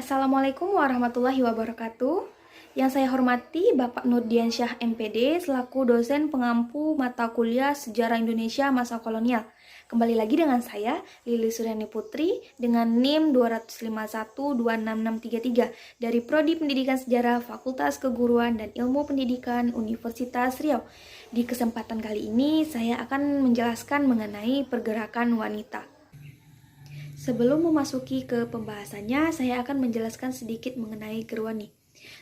Assalamualaikum warahmatullahi wabarakatuh. Yang saya hormati Bapak Nurdiansyah MPD selaku dosen pengampu mata kuliah Sejarah Indonesia Masa Kolonial. Kembali lagi dengan saya, Lili Suryani Putri, dengan NIM 251-26633 dari Prodi Pendidikan Sejarah Fakultas Keguruan dan Ilmu Pendidikan Universitas Riau. Di kesempatan kali ini, saya akan menjelaskan mengenai pergerakan wanita. Sebelum memasuki ke pembahasannya, saya akan menjelaskan sedikit mengenai Gerwani.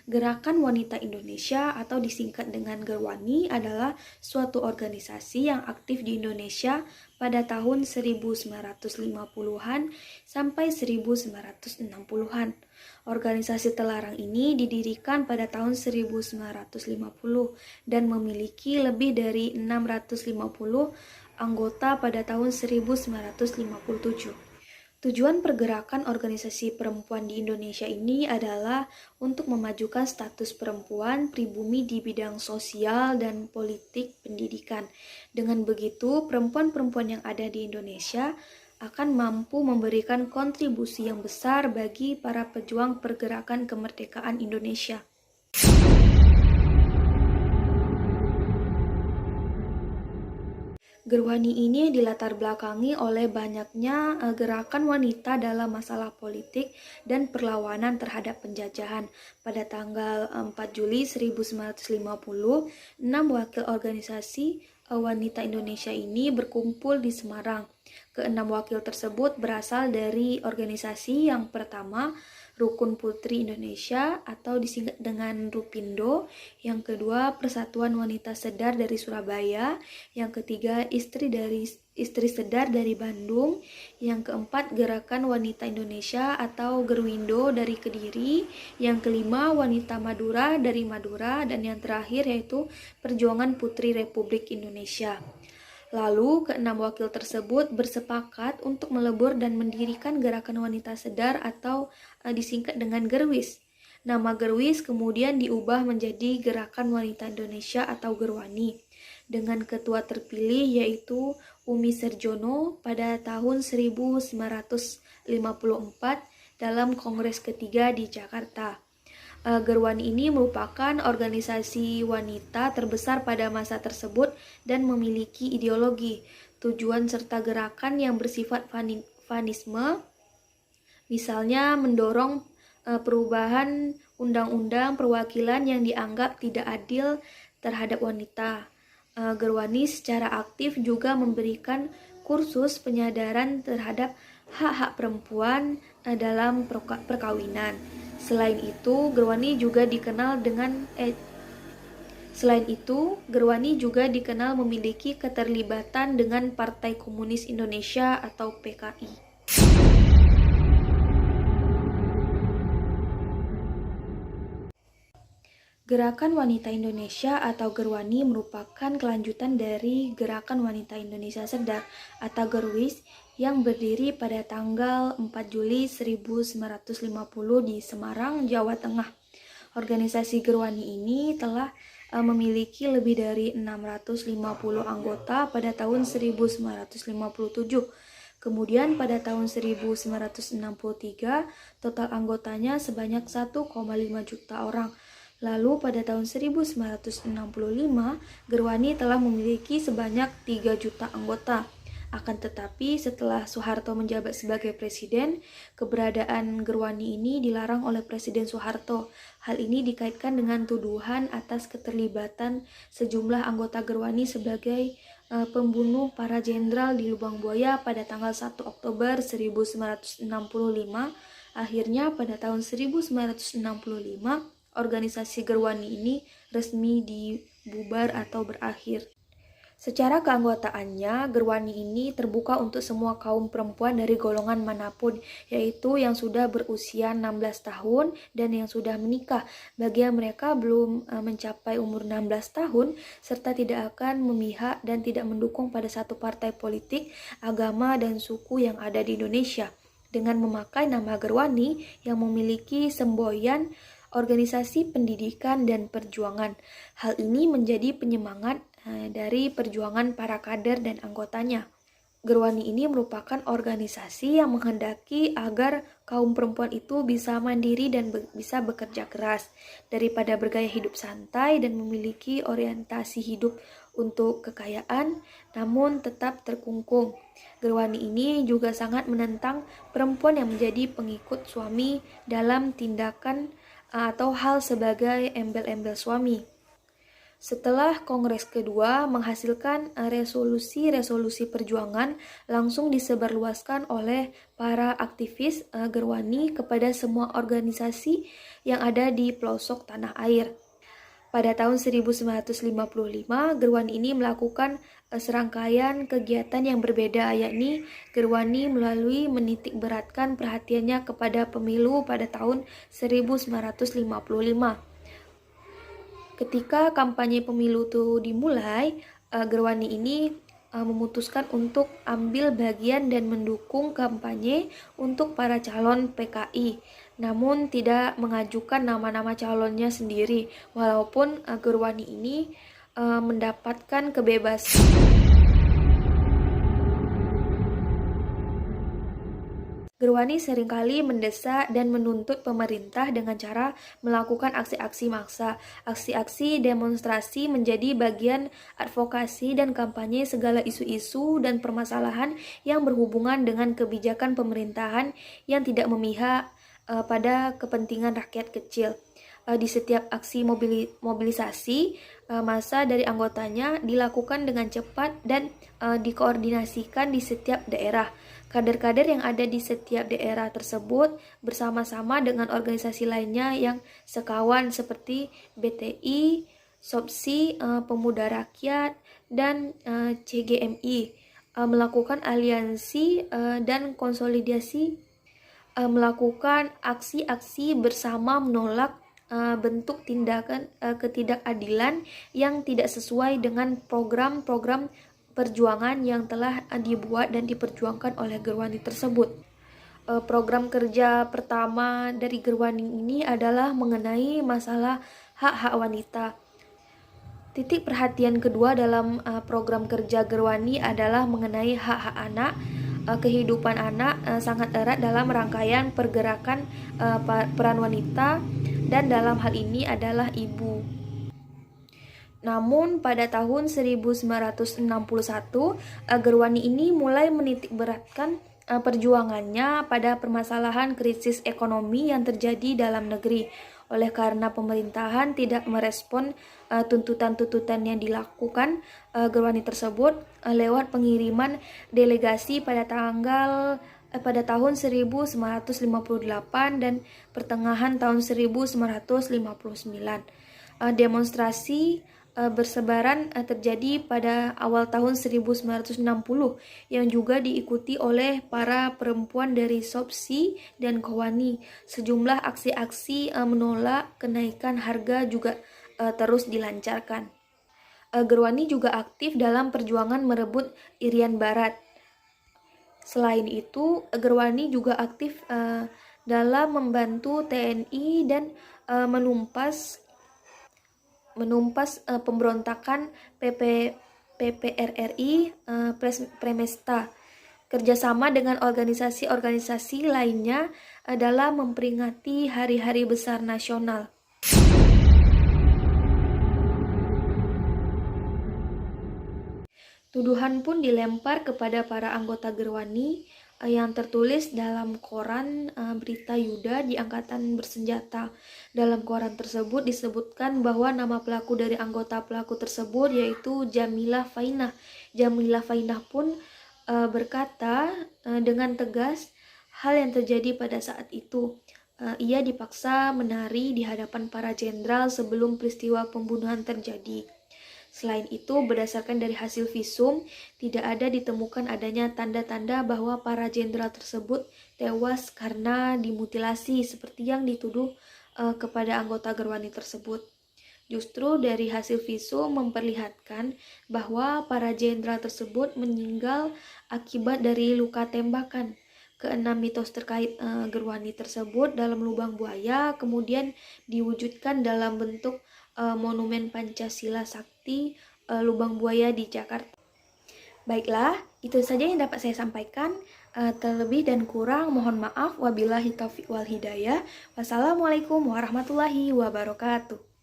Gerakan Wanita Indonesia atau disingkat dengan Gerwani adalah suatu organisasi yang aktif di Indonesia pada tahun 1950-an sampai 1960-an. Organisasi terlarang ini didirikan pada tahun 1950 dan memiliki lebih dari 650 anggota pada tahun 1957. Tujuan pergerakan organisasi perempuan di Indonesia ini adalah untuk memajukan status perempuan pribumi di bidang sosial dan politik pendidikan. Dengan begitu, perempuan-perempuan yang ada di Indonesia akan mampu memberikan kontribusi yang besar bagi para pejuang pergerakan kemerdekaan Indonesia. Gerwani ini dilatar belakangi oleh banyaknya gerakan wanita dalam masalah politik dan perlawanan terhadap penjajahan. Pada tanggal 4 Juli 1950, 6 wakil organisasi wanita Indonesia ini berkumpul di Semarang. Keenam wakil tersebut berasal dari organisasi yang pertama, Rukun Putri Indonesia atau disingkat dengan Rupindo, yang kedua Persatuan Wanita Sedar dari Surabaya, yang ketiga Istri Sedar dari Bandung, yang keempat Gerakan Wanita Indonesia atau Gerwindo dari Kediri, yang kelima Wanita Madura dari Madura, dan yang terakhir yaitu Perjuangan Putri Republik Indonesia. Lalu, keenam wakil tersebut bersepakat untuk melebur dan mendirikan Gerakan Wanita Sedar atau disingkat dengan Gerwis. Nama Gerwis kemudian diubah menjadi Gerakan Wanita Indonesia atau Gerwani, dengan ketua terpilih yaitu Umi Serjono pada tahun 1954 dalam Kongres ketiga di Jakarta. Gerwani ini merupakan organisasi wanita terbesar pada masa tersebut dan memiliki ideologi, tujuan serta gerakan yang bersifat feminisme, misalnya mendorong perubahan undang-undang perwakilan yang dianggap tidak adil terhadap wanita. Gerwani secara aktif juga memberikan kursus penyadaran terhadap hak-hak perempuan dalam perkawinan. Selain itu, Gerwani juga dikenal memiliki keterlibatan dengan Partai Komunis Indonesia atau PKI. Gerakan Wanita Indonesia atau Gerwani merupakan kelanjutan dari Gerakan Wanita Indonesia Sedar atau Gerwis yang berdiri pada tanggal 4 Juli 1950 di Semarang, Jawa Tengah. Organisasi Gerwani ini telah memiliki lebih dari 650 anggota pada tahun 1957. Kemudian pada tahun 1963, total anggotanya sebanyak 1,5 juta orang. Lalu pada tahun 1965, Gerwani telah memiliki sebanyak 3 juta anggota. Akan tetapi setelah Soeharto menjabat sebagai presiden, keberadaan Gerwani ini dilarang oleh Presiden Soeharto. Hal ini dikaitkan dengan tuduhan atas keterlibatan sejumlah anggota Gerwani sebagai pembunuh para jenderal di Lubang Buaya pada tanggal 1 Oktober 1965. Akhirnya pada tahun 1965, organisasi Gerwani ini resmi dibubar atau berakhir. Secara keanggotaannya, Gerwani ini terbuka untuk semua kaum perempuan dari golongan manapun, yaitu yang sudah berusia 16 tahun dan yang sudah menikah. Bagi yang mereka belum mencapai umur 16 tahun, serta tidak akan memihak dan tidak mendukung pada satu partai politik, agama, dan suku yang ada di Indonesia, dengan memakai nama Gerwani yang memiliki semboyan organisasi pendidikan dan perjuangan. Hal ini menjadi penyemangat dari perjuangan para kader dan anggotanya. Gerwani ini merupakan organisasi yang menghendaki agar kaum perempuan itu bisa mandiri dan bisa bekerja keras daripada bergaya hidup santai dan memiliki orientasi hidup untuk kekayaan namun tetap terkungkung. Gerwani ini juga sangat menentang perempuan yang menjadi pengikut suami dalam tindakan atau hal sebagai embel-embel suami. Setelah Kongres kedua menghasilkan resolusi-resolusi perjuangan langsung disebarluaskan oleh para aktivis Gerwani kepada semua organisasi yang ada di pelosok tanah air. Pada tahun 1955, Gerwani ini melakukan serangkaian kegiatan yang berbeda, yakni Gerwani melalui menitik beratkan perhatiannya kepada pemilu pada tahun 1955. Ketika kampanye pemilu itu dimulai, Gerwani ini memutuskan untuk ambil bagian dan mendukung kampanye untuk para calon PKI, namun tidak mengajukan nama-nama calonnya sendiri, walaupun Gerwani ini mendapatkan kebebasan. Gerwani seringkali mendesak dan menuntut pemerintah dengan cara melakukan aksi-aksi maksa. Aksi-aksi demonstrasi menjadi bagian advokasi dan kampanye segala isu-isu dan permasalahan yang berhubungan dengan kebijakan pemerintahan yang tidak memihak pada kepentingan rakyat kecil. Di setiap aksi mobilisasi, massa dari anggotanya dilakukan dengan cepat dan dikoordinasikan di setiap daerah. Kader-kader yang ada di setiap daerah tersebut bersama-sama dengan organisasi lainnya yang sekawan seperti BTI, SOPSI, Pemuda Rakyat, dan CGMI melakukan aliansi dan konsolidasi, melakukan aksi-aksi bersama menolak bentuk tindakan ketidakadilan yang tidak sesuai dengan program-program perjuangan yang telah dibuat dan diperjuangkan oleh Gerwani tersebut. Program kerja pertama dari Gerwani ini adalah mengenai masalah hak-hak wanita. Titik perhatian kedua dalam program kerja Gerwani adalah mengenai hak-hak anak. Kehidupan anak sangat erat dalam rangkaian pergerakan peran wanita dan dalam hal ini adalah ibu. Namun pada tahun 1961, Gerwani ini mulai menitik beratkan perjuangannya pada permasalahan krisis ekonomi yang terjadi dalam negeri. Oleh karena pemerintahan tidak merespon tuntutan-tuntutan yang dilakukan Gerwani tersebut lewat pengiriman delegasi pada tahun 1958 dan pertengahan tahun 1959. Demonstrasi bersebaran terjadi pada awal tahun 1960 yang juga diikuti oleh para perempuan dari SOPSI dan Kowani. Sejumlah aksi-aksi menolak kenaikan harga juga terus dilancarkan. Gerwani juga aktif dalam perjuangan merebut Irian Barat. Selain itu, Gerwani juga aktif dalam membantu TNI dan menumpas pemberontakan PPRRI Premesta. Kerjasama dengan organisasi-organisasi lainnya dalam memperingati hari-hari besar nasional. Tuduhan pun dilempar kepada para anggota Gerwani yang tertulis dalam koran Berita Yuda di Angkatan Bersenjata. Dalam koran tersebut disebutkan bahwa nama pelaku dari anggota pelaku tersebut yaitu Jamilah Fainah. Jamilah Fainah pun berkata dengan tegas hal yang terjadi pada saat itu. Ia dipaksa menari di hadapan para jenderal sebelum peristiwa pembunuhan terjadi. Selain itu, berdasarkan dari hasil visum, tidak ada ditemukan adanya tanda-tanda bahwa para jenderal tersebut tewas karena dimutilasi seperti yang dituduh kepada anggota Gerwani tersebut. Justru dari hasil visum memperlihatkan bahwa para jenderal tersebut meninggal akibat dari luka tembakan. Keenam mitos terkait Gerwani tersebut dalam lubang buaya kemudian diwujudkan dalam bentuk Monumen Pancasila Sakti Lubang Buaya di Jakarta. Baiklah, itu saja yang dapat saya sampaikan. Terlebih dan kurang mohon maaf. Wabillahi taufiq wal hidayah. Wassalamualaikum warahmatullahi wabarakatuh.